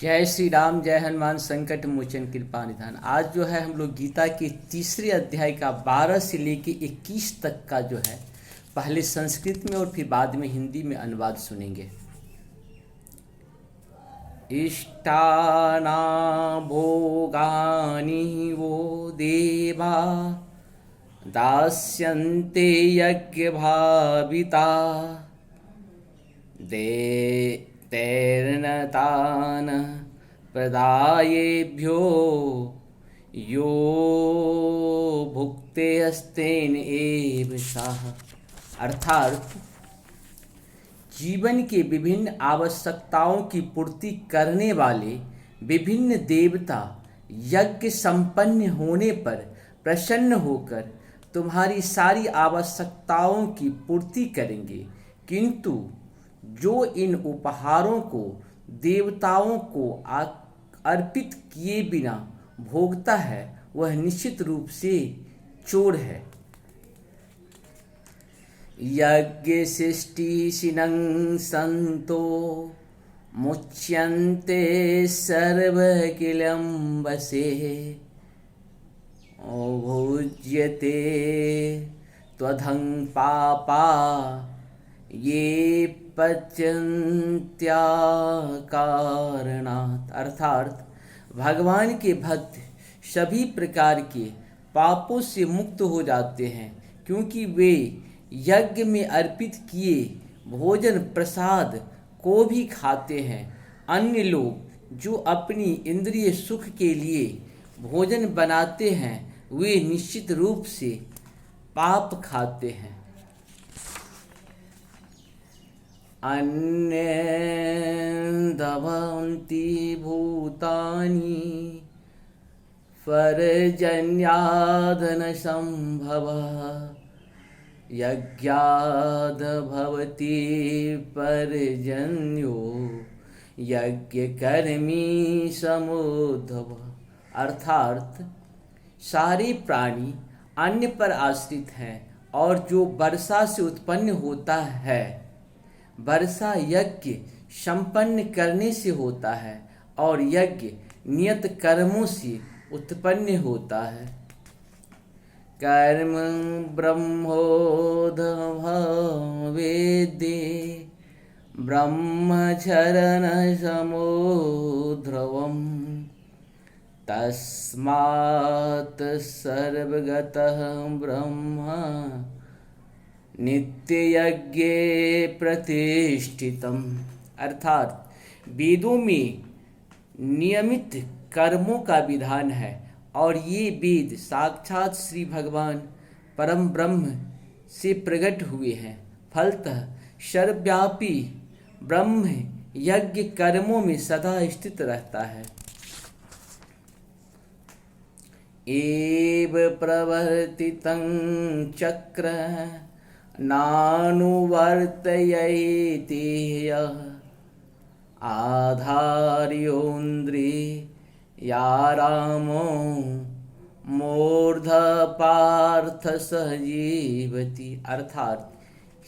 जय श्री राम, जय हनुमान संकट मोचन कृपा निधान। आज जो है हम लोग गीता के तीसरे अध्याय का 12 से लेके 21 तक का जो है पहले संस्कृत में और फिर बाद में हिंदी में अनुवाद सुनेंगे। इष्टाना भोगानि वो देवा दास्यन्ते यज्ञ भाविता दे तैर्नतान प्रदायेभ्यो यो भुक्ते अस्तेन एव सः। अर्थात जीवन के विभिन्न आवश्यकताओं की पूर्ति करने वाले विभिन्न देवता यज्ञ संपन्न होने पर प्रसन्न होकर तुम्हारी सारी आवश्यकताओं की पूर्ति करेंगे, किंतु जो इन उपहारों को देवताओं को अर्पित किए बिना भोगता है वह निश्चित रूप से चोर है। यज्ञ सृष्टिशिनं संतो मुच्यन्ते सर्वकिलं वसे भुज्यते त्वधं पापा ये पचन्त्या कारणात्। अर्थात भगवान के भक्त सभी प्रकार के पापों से मुक्त हो जाते हैं, क्योंकि वे यज्ञ में अर्पित किए भोजन प्रसाद को भी खाते हैं। अन्य लोग जो अपनी इंद्रिय सुख के लिए भोजन बनाते हैं वे निश्चित रूप से पाप खाते हैं। अन्ये दभन्ति भूतानि पर्जन्यादन संभवः यज्ञाद भवति पर्जन्यो यज्ञकर्मी समुद्भव। अर्थात सारे प्राणी अन्य पर आश्रित हैं और जो वर्षा से उत्पन्न होता है वर्षा यज्ञ संपन्न करने से होता है और यज्ञ नियत कर्मों से उत्पन्न होता है। कर्म ब्रह्मोद्भवेद्ये ब्रह्मचरण समोध्रुवम् तस्मात् सर्वगतः ब्रह्म नित्ययज्ञे प्रतिष्ठितम्। अर्थात वेदों में नियमित कर्मों का विधान है और ये वेद साक्षात श्री भगवान परम ब्रह्म से प्रकट हुए हैं। फलतः सर्वव्यापी ब्रह्म यज्ञ कर्मों में सदा स्थित रहता है। एव प्रवर्तितं चक्र नानुवर्तयेति यः आधार्योन्द्रिया रामो मूर्ध पार्थ सजीवति। अर्थात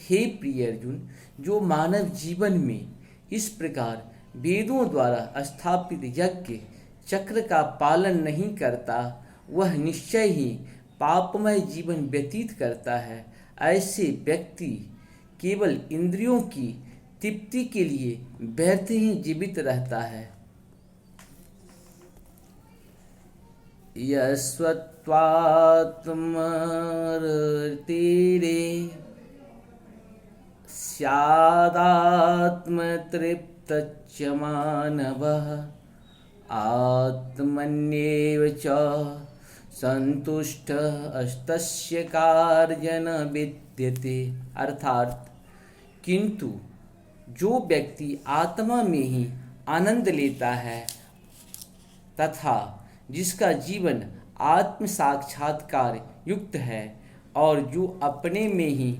हे प्रिय अर्जुन, जो मानव जीवन में इस प्रकार वेदों द्वारा स्थापित यज्ञ चक्र का पालन नहीं करता वह निश्चय ही पापमय जीवन व्यतीत करता है। ऐसे व्यक्ति केवल इंद्रियों की तृप्ति के लिए व्यर्थ ही जीवित रहता है। यस्त्वात्मरतिरे स्यादात्मतृप्तच्च मानवः आत्मन्येव च संतुष्ट अस्तस्य कार्यन विद्यते। अर्थात किंतु जो व्यक्ति आत्मा में ही आनंद लेता है तथा जिसका जीवन आत्म साक्षात्कार युक्त है और जो अपने में ही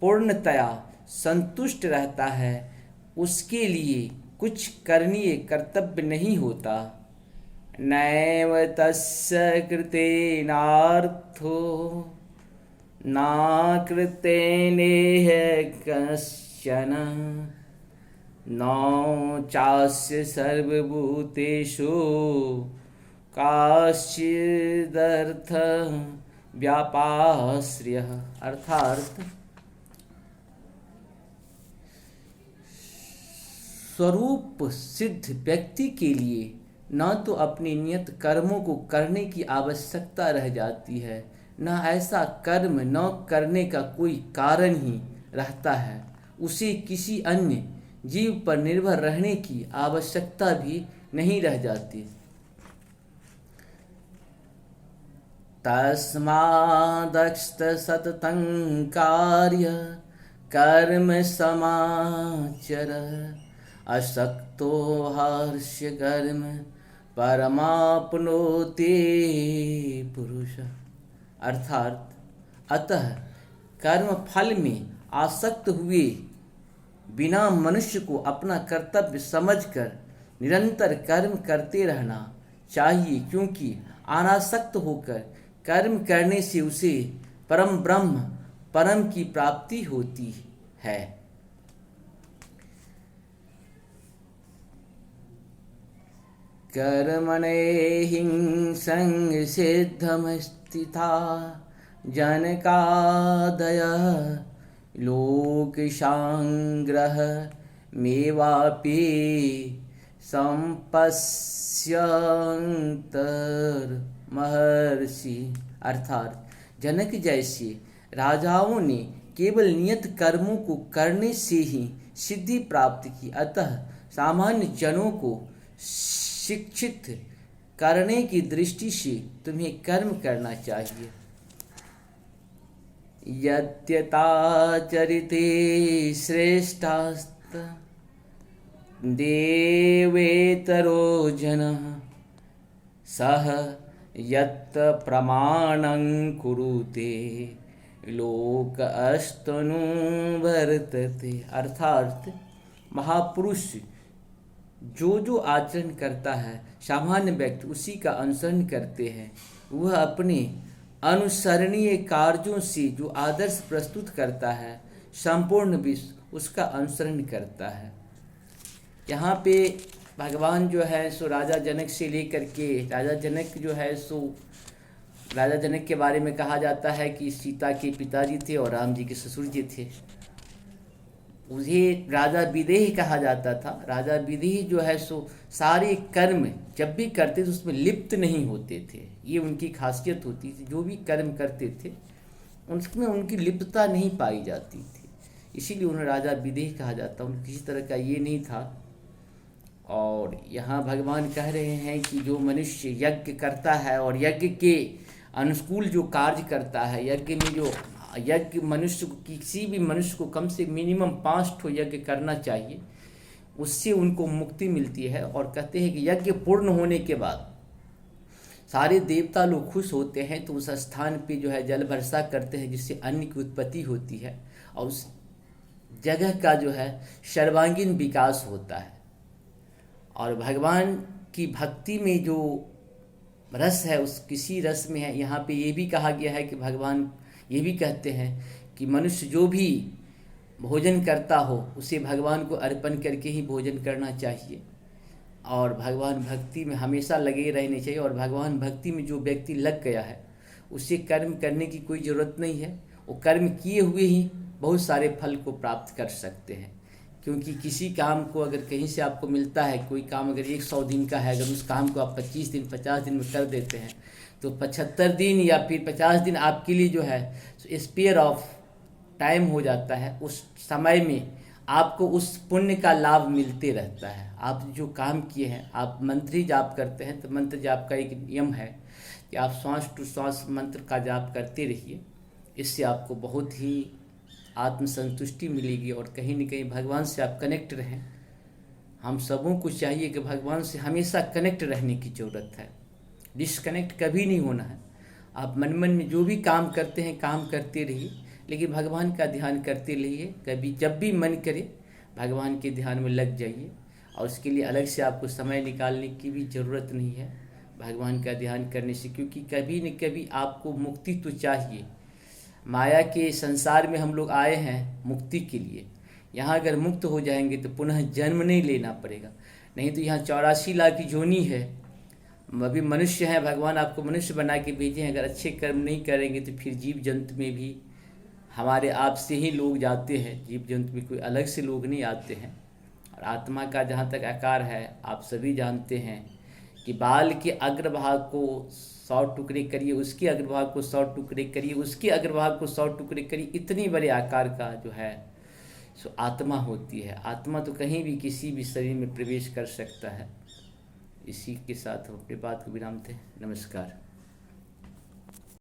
पूर्णतया संतुष्ट रहता है उसके लिए कुछ करणीय कर्तव्य नहीं होता। नैव तस्य कृतेनार्थो नाकृतेनेह कश्चन न चास्य सर्वभूतेषु काश्चिदर्थ व्यापाश्रयः। अर्थात स्वरूप सिद्ध व्यक्ति के लिए न तो अपने नियत कर्मों को करने की आवश्यकता रह जाती है, न ऐसा कर्म न करने का कोई कारण ही रहता है। उसे किसी अन्य जीव पर निर्भर रहने की आवश्यकता भी नहीं रह जाती। तस्मादक्षत सततं कार्य कर्म समाचर अशक्तो हर्ष्य कर्म परमाप्नोति पुरुष। अर्थात अतः कर्म फल में आसक्त हुए बिना मनुष्य को अपना कर्तव्य समझकर निरंतर कर्म करते रहना चाहिए, क्योंकि अनासक्त होकर कर्म करने से उसे परम ब्रह्म परम की प्राप्ति होती है। कर्मणेहिंसं सिद्धमस्थिता जनकादयः लोकशांग्रह मेवापि संपश्यन्तर महर्षि। अर्थात जनक जैसे राजाओं ने केवल नियत कर्मों को करने से ही सिद्धि प्राप्त की, अतः सामान्य जनों को शिक्षित करने की दृष्टि से तुम्हें कर्म करना चाहिए। यद्यताचरिते श्रेष्ठास्त देवेतरो जनः सह यत् प्रमाणं कुरुते लोक अस्तनु वर्तते। अर्थात महापुरुष जो आचरण करता है सामान्य व्यक्ति उसी का अनुसरण करते हैं। वह अपने अनुसरणीय कार्यों से जो आदर्श प्रस्तुत करता है संपूर्ण विश्व उसका अनुसरण करता है। यहाँ पे भगवान जो है सो राजा जनक से लेकर के राजा जनक के बारे में कहा जाता है कि सीता के पिताजी थे और राम जी के ससुर जी थे। उन्हें राजा विदेह कहा जाता था। राजा विदेह जो है सो सारे कर्म जब भी करते थे उसमें लिप्त नहीं होते थे, ये उनकी खासियत होती थी। जो भी कर्म करते थे उसमें उनकी लिप्तता नहीं पाई जाती थी, इसीलिए उन्हें राजा विदेह कहा जाता। उन किसी तरह का ये नहीं था। और यहाँ भगवान कह रहे हैं कि जो मनुष्य यज्ञ करता है और यज्ञ के अनुकूल जो कार्य करता है, यज्ञ मनुष्य को किसी भी मनुष्य को कम से मिनिमम 5 ठो यज्ञ करना चाहिए, उससे उनको मुक्ति मिलती है। और कहते हैं कि यज्ञ पूर्ण होने के बाद सारे देवता लोग खुश होते हैं, तो उस स्थान पे जो है जल वर्षा करते हैं, जिससे अन्न की उत्पत्ति होती है और उस जगह का जो है सर्वांगीण विकास होता है। और भगवान की भक्ति में जो रस है उस किसी रस में है। यहाँ पे ये भी कहा गया है कि भगवान ये भी कहते हैं कि मनुष्य जो भी भोजन करता हो उसे भगवान को अर्पण करके ही भोजन करना चाहिए। और भगवान भक्ति में हमेशा लगे रहने चाहिए। और भगवान भक्ति में जो व्यक्ति लग गया है उसे कर्म करने की कोई ज़रूरत नहीं है, वो कर्म किए हुए ही बहुत सारे फल को प्राप्त कर सकते हैं। क्योंकि किसी काम को अगर कहीं से आपको मिलता है, कोई काम अगर 100 दिन का है, अगर उस काम को आप 25 दिन 50 दिन में कर देते हैं तो 75 दिन या फिर 50 दिन आपके लिए जो है स्पेयर ऑफ टाइम हो जाता है। उस समय में आपको उस पुण्य का लाभ मिलते रहता है। आप जो काम किए हैं, आप मंत्र ही जाप करते हैं तो मंत्र जाप का एक नियम है कि आप श्वास टू श्वास मंत्र का जाप करते रहिए। इससे आपको बहुत ही आत्मसंतुष्टि मिलेगी और कहीं न कहीं भगवान से आप कनेक्ट रहें। हम सबों को चाहिए कि भगवान से हमेशा कनेक्ट रहने की ज़रूरत है, डिस्कनेक्ट कभी नहीं होना है। आप मन में जो भी काम करते हैं काम करते रहिए, लेकिन भगवान का ध्यान करते रहिए। कभी जब भी मन करे भगवान के ध्यान में लग जाइए, और उसके लिए अलग से आपको समय निकालने की भी ज़रूरत नहीं है भगवान का ध्यान करने से। क्योंकि कभी न कभी आपको मुक्ति तो चाहिए। माया के संसार में हम लोग आए हैं मुक्ति के लिए। यहाँ अगर मुक्त हो जाएंगे तो पुनः जन्म नहीं लेना पड़ेगा। नहीं तो यहाँ 84 लाख की जोनी है, अभी मनुष्य हैं, भगवान आपको मनुष्य बना के भेजे हैं। अगर अच्छे कर्म नहीं करेंगे तो फिर जीव जंतु में भी हमारे आप से ही लोग जाते हैं, जीव जंतु में कोई अलग से लोग नहीं आते हैं। और आत्मा का जहाँ तक आकार है आप सभी जानते हैं कि बाल के अग्रभाग को 100 टुकड़े करिए, उसके अग्रभाग को 100 टुकड़े करिए, उसके अग्रभाग को 100 टुकड़े करिए, इतनी बड़े आकार का जो है सो आत्मा होती है। आत्मा तो कहीं भी किसी भी शरीर में प्रवेश कर सकता है। इसी के साथ हम अपनी बात को विराम दें। नमस्कार।